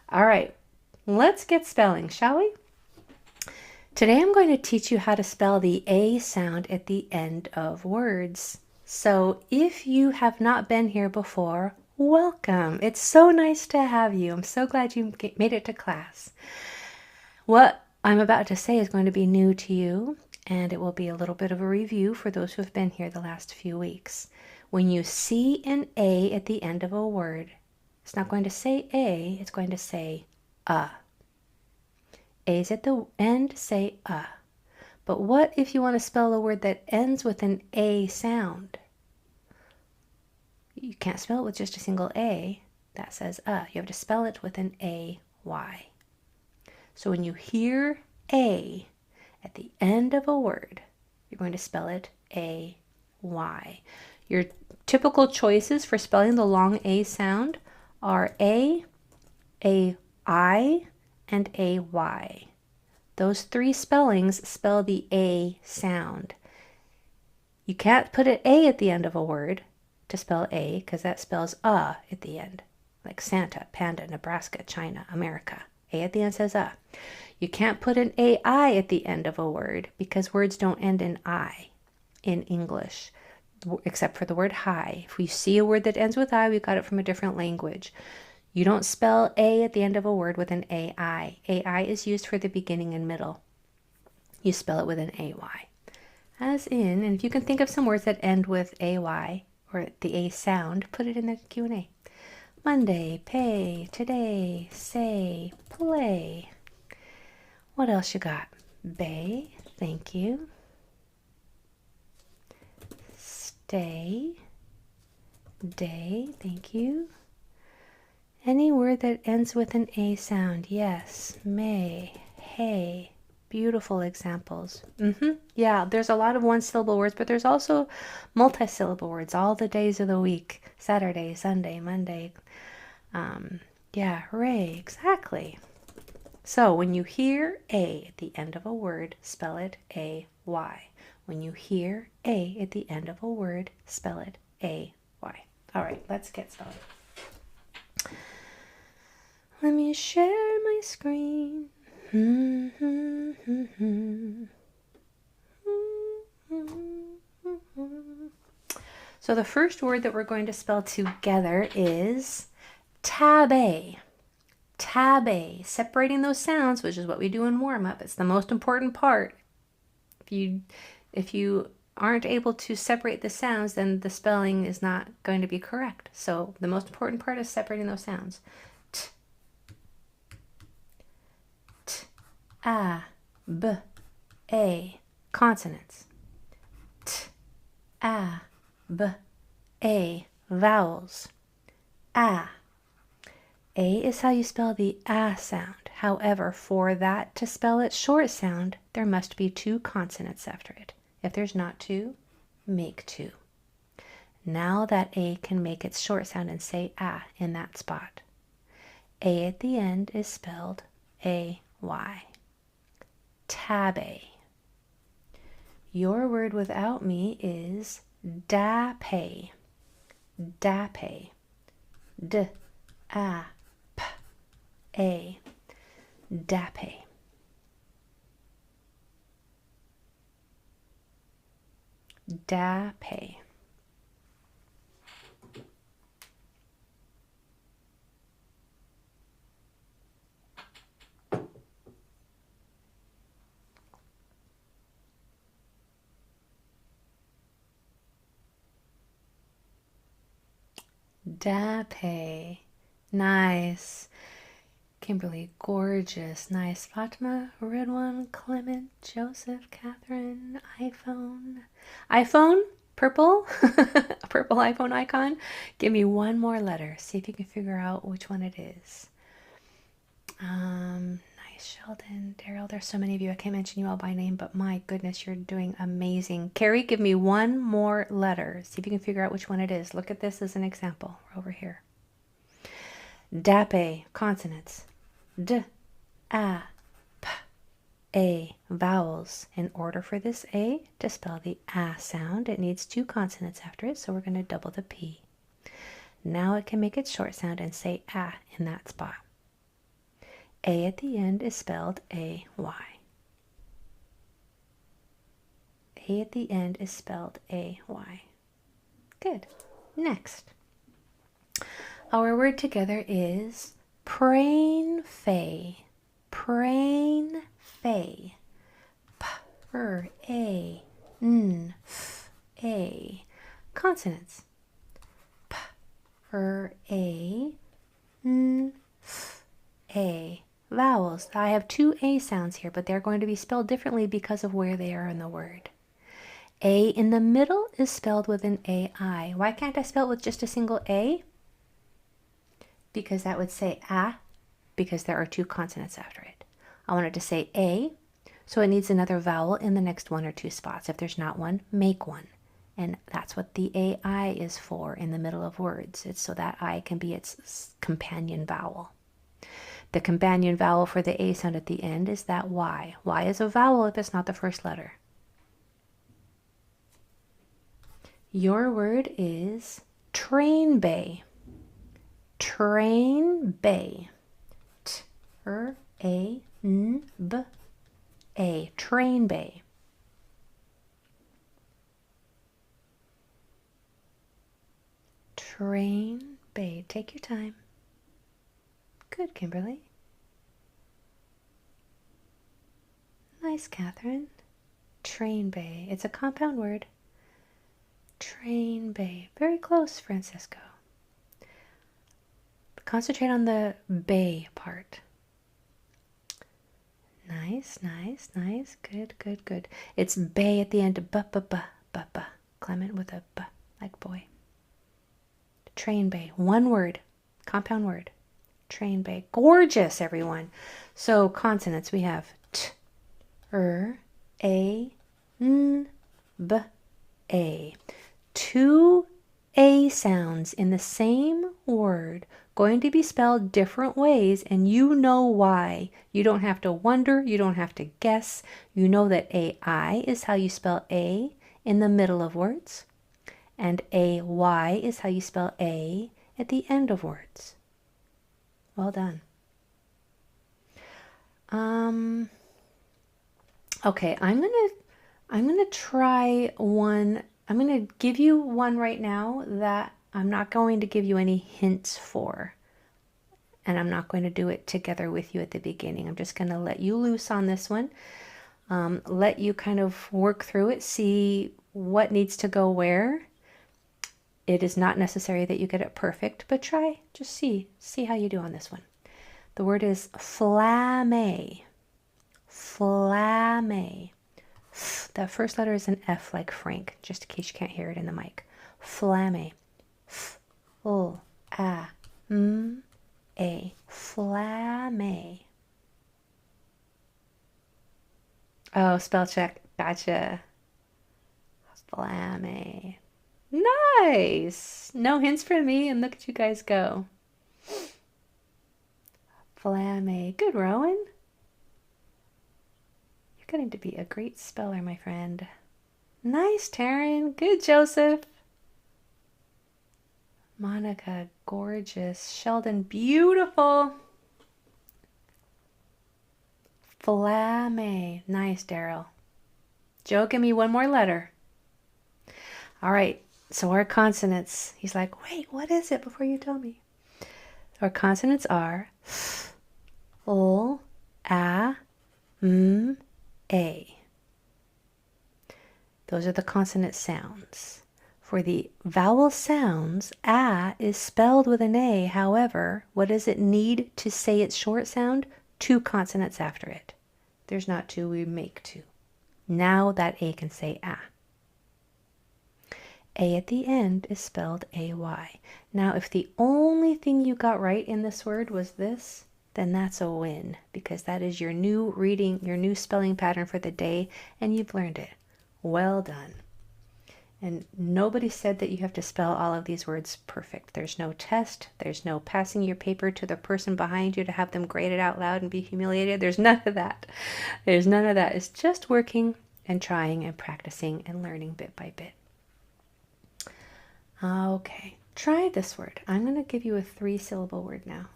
All right, let's get spelling, shall we? Today I'm going to teach you how to spell the A sound at the end of words. So if you have not been here before, welcome. It's so nice to have you. I'm so glad you made it to class. What I'm about to say is going to be new to you, and it will be a little bit of a review for those who have been here the last few weeks. When you see an A at the end of a word, it's not going to say A, it's going to say a. A's at the end say a. But what if you want to spell a word that ends with an A sound? You can't spell it with just a single A. That says a. You have to spell it with an A-Y. So when you hear A at the end of a word, you're going to spell it A-Y. Your typical choices for spelling the long A sound are A, A-I, and A-Y. Those three spellings spell the A sound. You can't put an A at the end of a word to spell A because that spells at the end, like Santa, Panda, Nebraska, China, America. A at the end says You can't put an AI at the end of a word because words don't end in I in English, except for the word hi. If we see a word that ends with I, we got it from a different language. You don't spell A at the end of a word with an AI. AI is used for the beginning and middle. You spell it with an AY. As in, and if you can think of some words that end with AY, or the A sound, put it in the Q&A. Monday, pay, today, say, play. What else you got? Bay, thank you. Stay, day, thank you. Any word that ends with an A sound, yes, may, hey, beautiful examples. Yeah, there's a lot of one-syllable words, but there's also multi-syllable words all the days of the week. Saturday, Sunday, Monday. Yeah, hooray, exactly. So when you hear A at the end of a word, spell it A-Y. When you hear A at the end of a word, spell it A-Y. All right, let's get started. Let me share my screen. So the first word that we're going to spell together is tab-a. Tab-a. Separating those sounds, which is what we do in warm-up. It's the most important part. If you aren't able to separate the sounds, then the spelling is not going to be correct. So the most important part is separating those sounds. T, t, a, b, a. Consonants. T, a, b, a. Vowels. A. A is how you spell the A sound. However, for that to spell its short sound, there must be two consonants after it. If there's not two, make two. Now that A can make its short sound and say A in that spot. A at the end is spelled A-Y. Tab-a. Your word without me is dap-a. Dap-a. D-a-p-a. Dap-a. Dap-a. Dap-a. Nice. Kimberly, gorgeous. Nice. Fatima, Ridwan, Clement, Joseph, Catherine, iPhone. iPhone? Purple? A purple iPhone icon? Give me one more letter. See if you can figure out which one it is. Nice. Sheldon, Daryl, there's so many of you. I can't mention you all by name, but my goodness, you're doing amazing. Carrie, give me one more letter. See if you can figure out which one it is. Look at this as an example. We're over here. Dap-a, consonants. D, a, p, a, vowels. In order for this A to spell the A sound, it needs two consonants after it, so we're going to double the P. Now it can make its short sound and say A in that spot. A at the end is spelled A-Y. A at the end is spelled A-Y. Good. Next. Our word together is prain fay. Prain fay. P-R-A-N-F-A. Consonants. P-R-A-N-F-A. Vowels. I have two A sounds here, but they're going to be spelled differently because of where they are in the word. A in the middle is spelled with an A-I. Why can't I spell it with just a single A? Because that would say ah, because there are two consonants after it. I want it to say A, so it needs another vowel in the next one or two spots. If there's not one, make one. And that's what the A-I is for in the middle of words. It's so that I can be its companion vowel. The companion vowel for the A sound at the end is that Y. Y is a vowel if it's not the first letter. Your word is train bay. Train bay. T-R-A-N-B-A. Train bay. Train bay. Take your time. Good, Kimberly. Nice, Catherine. Train bay. It's a compound word. Train bay. Very close, Francisco. Concentrate on the bay part. Nice, nice, nice. Good, good, good. It's bay at the end of b-b-b-b-b. Clement with a b, like boy. Train bay. One word. Compound word. Train bay. Gorgeous, everyone. So consonants we have t, r, a, n, b, a. Two A sounds in the same word going to be spelled different ways, and you know why. You don't have to wonder, you don't have to guess. You know that A-I is how you spell A in the middle of words, and A-Y is how you spell A at the end of words. Well done. Okay, I'm gonna try one. I'm gonna give you one right now that I'm not going to give you any hints for, and I'm not going to do it together with you at the beginning. I'm just going to let you loose on this one, let you kind of work through it, see what needs to go where. It is not necessary that you get it perfect, but try, just see how you do on this one. The word is flamme. Flamme. That first letter is an F like Frank, just in case you can't hear it in the mic. Flamme. F-L-A-M-A. Flamme. Oh, spell check. Gotcha. Flamme. Nice. No hints from me, and look at you guys go. Flamme. Good, Rowan. You're going to be a great speller, my friend. Nice, Taryn. Good, Joseph. Monica, gorgeous. Sheldon, beautiful. Flamme. Nice, Daryl. Joe, give me one more letter. All right, so our consonants. He's like, wait, what is it before you tell me? Our consonants are f, l, a, m, a. Those are the consonant sounds. For the vowel sounds, a is spelled with an A. However, what does it need to say its short sound? Two consonants after it. There's not two, we make two. Now that A can say a. A at the end is spelled A-Y. Now, if the only thing you got right in this word was this, then that's a win, because that is your new reading, your new spelling pattern for the day, and you've learned it. Well done. And nobody said that you have to spell all of these words perfect. There's no test. There's no passing your paper to the person behind you to have them grade it out loud and be humiliated. There's none of that. There's none of that. It's just working and trying and practicing and learning bit by bit. Okay, try this word. I'm going to give you a 3-syllable word now.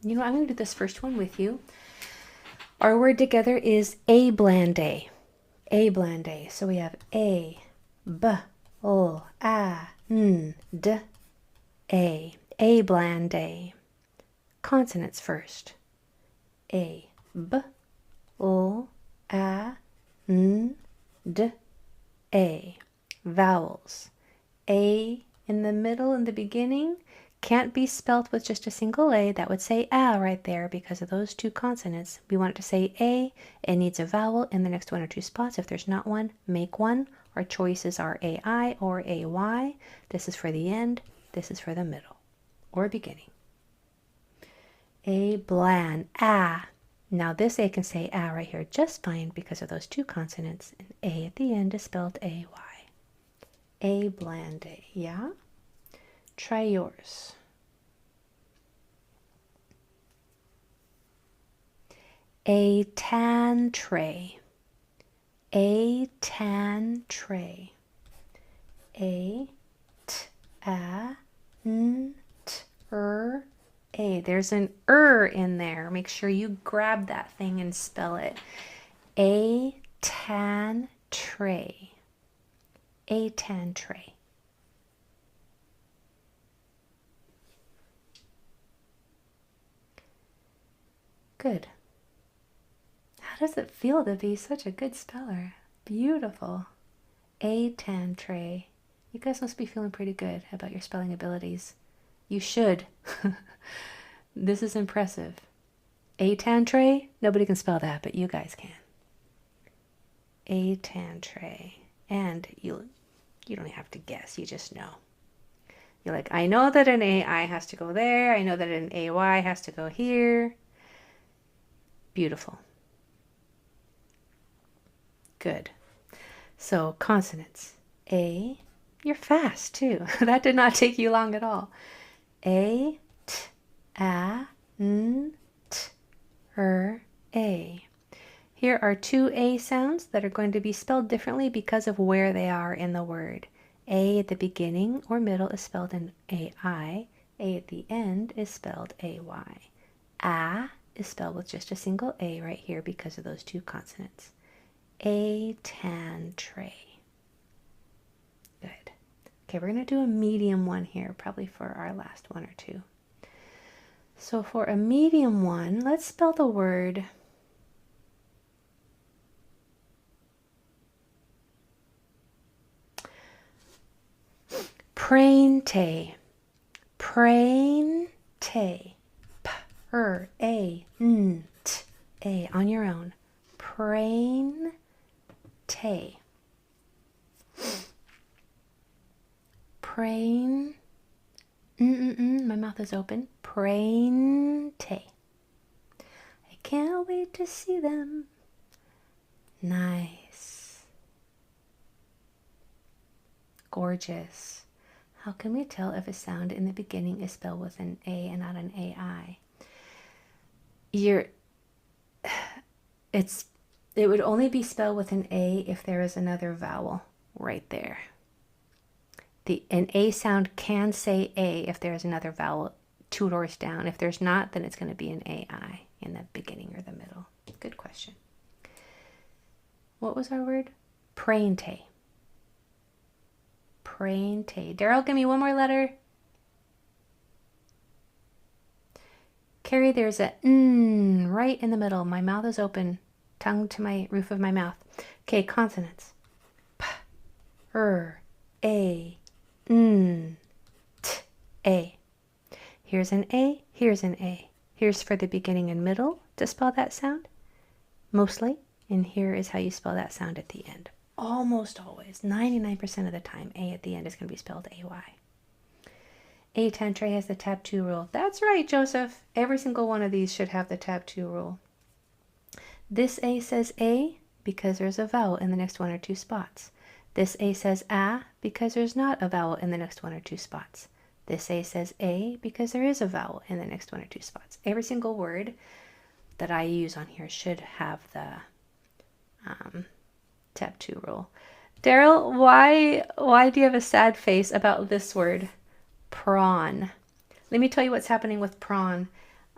You know, I'm going to do this first one with you. Our word together is ablande. Ablande. So we have A, B, O, A, N, D, A. Ablande. Consonants first. A, B, O, A, N, D, A. Vowels. A in the middle in the beginning can't be spelt with just a single A. That would say A right there because of those two consonants. We want it to say A. It needs a vowel in the next one or two spots. If there's not one, make one. Our choices are AI or AY. This is for the end. This is for the middle or beginning. A bland, A. Now this A can say A right here just fine because of those two consonants. And A at the end is spelled AY. Ablande, yeah? Try yours. A tan tray. A tan tray. A t a n t er a. There's an in there. Make sure you grab that thing and spell it. A tan tray. A tan tray. Good. How does it feel to be such a good speller? Beautiful. A tan tray. You guys must be feeling pretty good about your spelling abilities. You should. This is impressive. A tan tray? Nobody can spell that, but you guys can. A tan tray. And you don't have to guess, you just know. You're like, I know that an AI has to go there. I know that an AY has to go here. Beautiful. Good. So consonants. A, you're fast too. That did not take you long at all. A, t, a, n, t, a. Here are two A sounds that are going to be spelled differently because of where they are in the word. A at the beginning or middle is spelled in AI. A at the end is spelled AY. A is spelled with just a single A right here because of those two consonants. A tan tray. Good. Okay, we're going to do a medium one here, probably for our last one or two. So for a medium one, let's spell the word prainte. Prainte. P-r-a-n-t-a. On your own. Prainte. Prain. My mouth is open. Prainte. I can't wait to see them. Nice. Gorgeous. How can we tell if a sound in the beginning is spelled with an A and not an AI? It would only be spelled with an A if there is another vowel right there. An A sound can say A if there's another vowel two doors down. If there's not, then it's going to be an AI in the beginning or the middle. Good question. What was our word? Prainte. Prainte. Daryl, give me one more letter. Carrie, there's a N right in the middle. My mouth is open. Tongue to my roof of my mouth. Okay, consonants. P, R, A, N, T, A. Here's an A, here's an A. Here's for the beginning and middle to spell that sound, mostly. And here is how you spell that sound at the end. Almost always, 99% of the time, A at the end is going to be spelled AY. A tan tray has the tab 2 rule. That's right, Joseph. Every single one of these should have the tab 2 rule. This A says A because there's a vowel in the next one or two spots. This A says A because there's not a vowel in the next one or two spots. This A says A because there is a vowel in the next one or two spots. Every single word that I use on here should have the tab 2 rule. Daryl, why do you have a sad face about this word? Prawn. Let me tell you what's happening with prawn.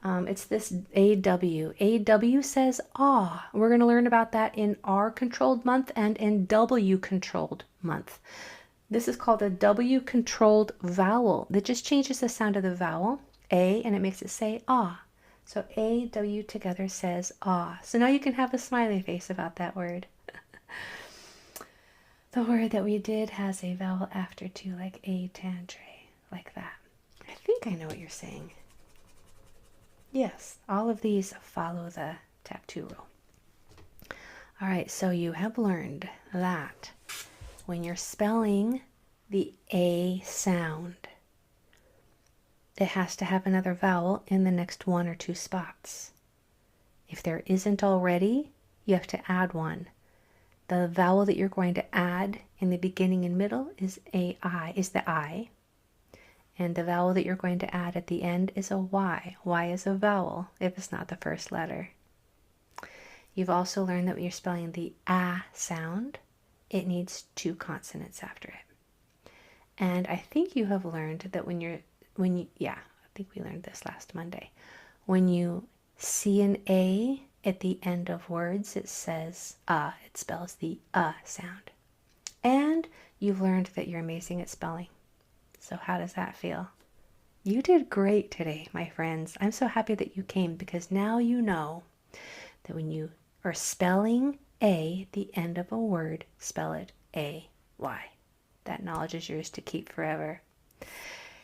It's this AW. AW says ah. We're going to learn about that in R controlled month and in W controlled month. This is called a W controlled vowel. That just changes the sound of the vowel, A, and it makes it say ah. So AW together says ah. So now you can have a smiley face about that word. The word that we did has a vowel after too, like a tantre, like that. I think I know what you're saying. Yes, all of these follow the tap 2 rule. All right, so you have learned that when you're spelling the A sound, it has to have another vowel in the next 1 or 2 spots. If there isn't already, you have to add one. The vowel that you're going to add in the beginning and middle is the I. And the vowel that you're going to add at the end is a Y. Y is a vowel if it's not the first letter. You've also learned that when you're spelling the A sound, it needs 2 consonants after it. And I think you have learned that I think we learned this last Monday. When you see an A at the end of words, it says it spells the sound. And you've learned that you're amazing at spelling. So how does that feel? You did great today, my friends. I'm so happy that you came because now you know that when you are spelling A at the end of a word, spell it A-Y. That knowledge is yours to keep forever.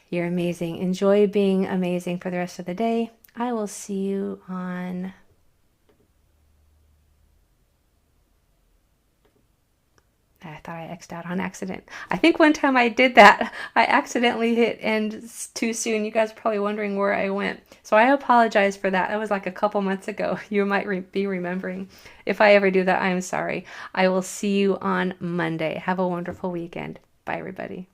You're amazing. Enjoy being amazing for the rest of the day. I will see you on... I thought I X'd out on accident. I think one time I did that. I accidentally hit end too soon. You guys are probably wondering where I went. So I apologize for that. That was like a couple months ago. You might be remembering. If I ever do that, I'm sorry. I will see you on Monday. Have a wonderful weekend. Bye, everybody.